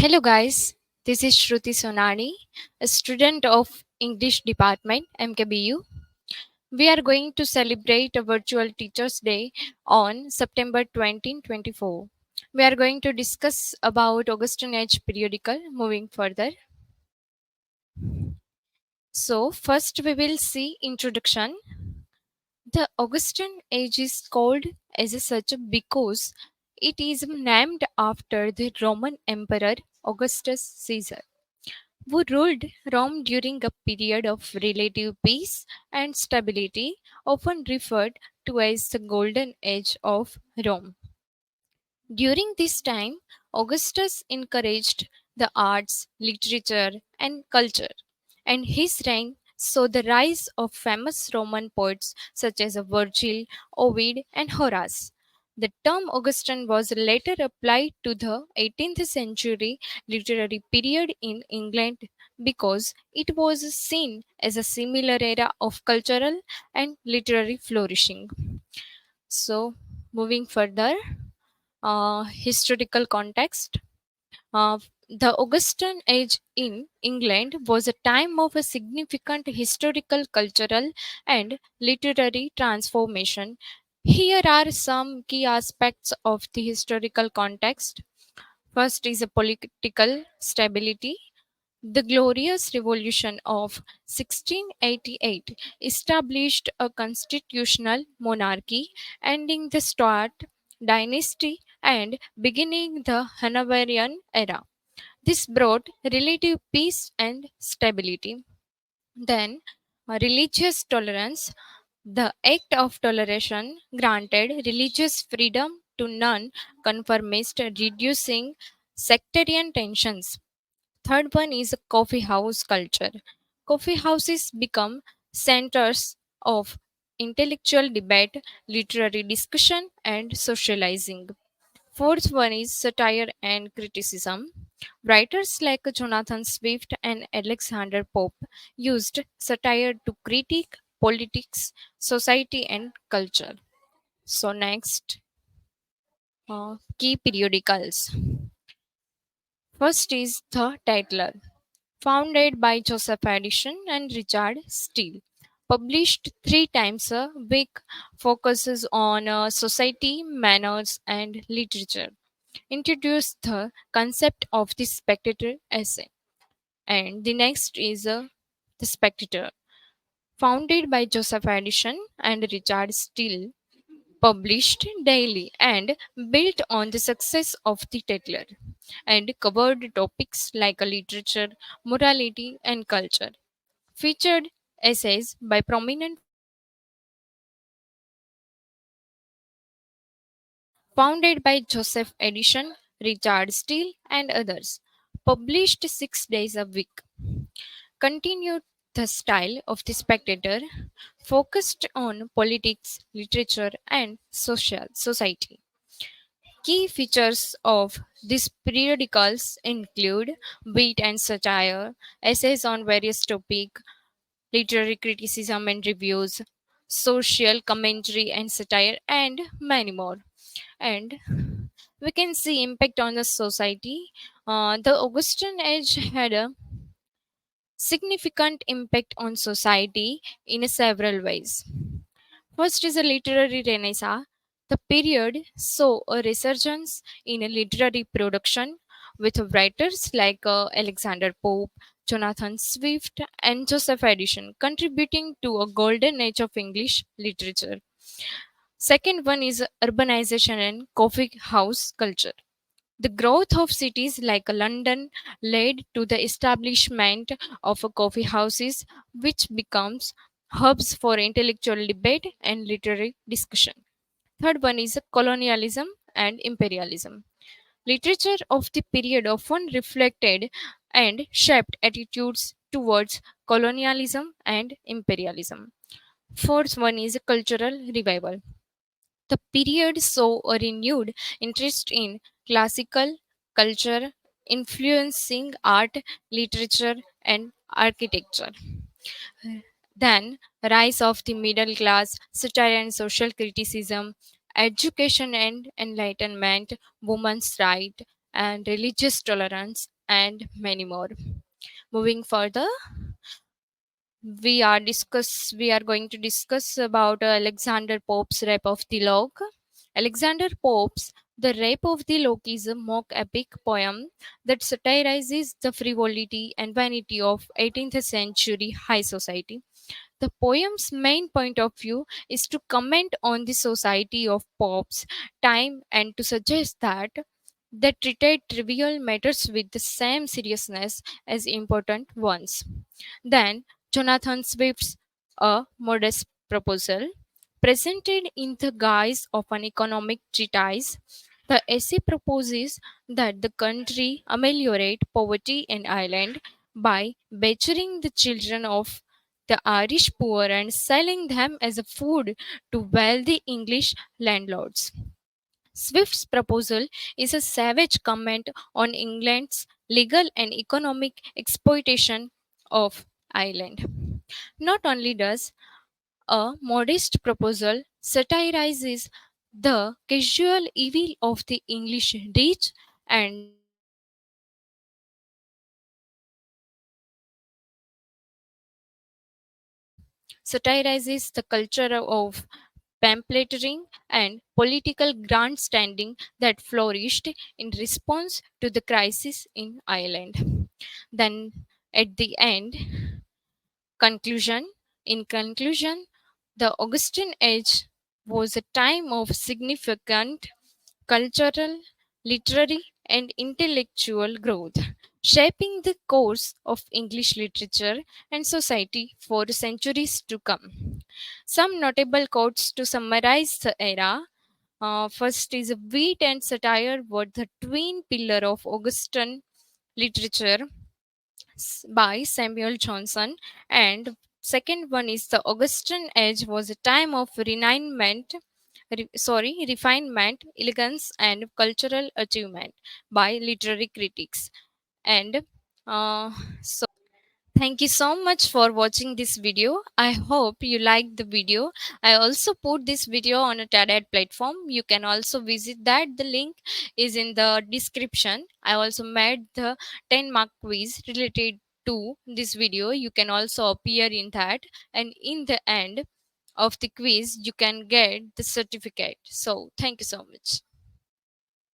Hello guys, this is Shruti Sonani, a student of English Department MKBU. We are going to celebrate a virtual Teachers Day on September 2024. We are going to discuss about Augustan Age Periodical moving further. So first we will see introduction. The Augustan Age is called as such because it is named after the Roman Emperor Augustus Caesar, who ruled Rome during a period of relative peace and stability, often referred to as the Golden Age of Rome. During this time, Augustus encouraged the arts, literature, and culture, and his reign saw the rise of famous Roman poets such as Virgil, Ovid, and Horace. The term Augustan was later applied to the 18th century literary period in England because it was seen as a similar era of cultural and literary flourishing. So, moving further, historical context. Uh, the Augustan Age in England was a time of a significant historical, cultural, and literary transformation. Here are some key aspects of the historical context. First is a political stability. The Glorious Revolution of 1688 established a constitutional monarchy, ending the Stuart dynasty and beginning the Hanoverian era. This brought relative peace and stability. Then, religious tolerance. The Act of Toleration granted religious freedom to non-conformists, reducing sectarian tensions. Third one is coffee house culture. Coffee houses become centers of intellectual debate, literary discussion, and socializing. Fourth one is satire and criticism. Writers like Jonathan Swift and Alexander Pope used satire to critique politics, society, and culture. So, next, key periodicals. First is The Tatler, founded by Joseph Addison and Richard Steele. Published three times a week, focuses on society, manners, and literature. Introduced the concept of the spectator essay. And the next is The Spectator, founded by Joseph Addison and Richard Steele, published daily and built on the success of the Tatler and covered topics like literature, morality, and culture. Featured essays by prominent founded by Joseph Addison, Richard Steele, and others. Published 6 days a week. Continued the style of the Spectator, focused on politics, literature, and social society. Key features of these periodicals include wit and satire, essays on various topics, literary criticism and reviews, social commentary and satire, and many more. And we can see impact on the society. The Augustan Age had a significant impact on society in several ways. First is a literary renaissance. The period saw a resurgence in literary production with writers like Alexander Pope, Jonathan Swift, and Joseph Addison contributing to a golden age of English literature. Second one is urbanization and coffee house culture. The growth of cities like London led to the establishment of coffee houses, which becomes hubs for intellectual debate and literary discussion. Third one is colonialism and imperialism. Literature of the period often reflected and shaped attitudes towards colonialism and imperialism. Fourth one is cultural revival. The period saw a renewed interest in classical culture, influencing art, literature, and architecture. Then, rise of the middle class, satire and social criticism, education and enlightenment, women's rights, and religious tolerance, and many more. Moving further, we are going to discuss about Alexander Pope's Rape of the Lock. Alexander Pope's The Rape of the Lock is a mock epic poem that satirizes the frivolity and vanity of 18th century high society. The poem's main point of view is to comment on the society of Pope's time and to suggest that they treated trivial matters with the same seriousness as important ones. Then, Jonathan Swift's A Modest Proposal, presented in the guise of an economic treatise, the essay proposes that the country ameliorate poverty in Ireland by butchering the children of the Irish poor and selling them as a food to wealthy English landlords. Swift's proposal is a savage comment on England's legal and economic exploitation of Ireland. Not only does a modest proposal satirizes the casual evil of the English rich and satirizes the culture of pamphleteering and political grandstanding that flourished in response to the crisis in Ireland. Then, at the end, conclusion in conclusion, the Augustan Age was a time of significant cultural, literary, and intellectual growth, shaping the course of English literature and society for centuries to come. Some notable quotes to summarize the era. First is wit and satire were the twin pillar of Augustan literature by Samuel Johnson, and second one is the Augustan Age was a time of refinement, elegance, and cultural achievement by literary critics. And so thank you so much for watching this video. I hope you liked the video. I also put this video on a TED platform. You can also visit that. The link is in the description. I also made the 10 mark quiz related to this video. You can also appear in that. And in the end of the quiz, you can get the certificate. So thank you so much.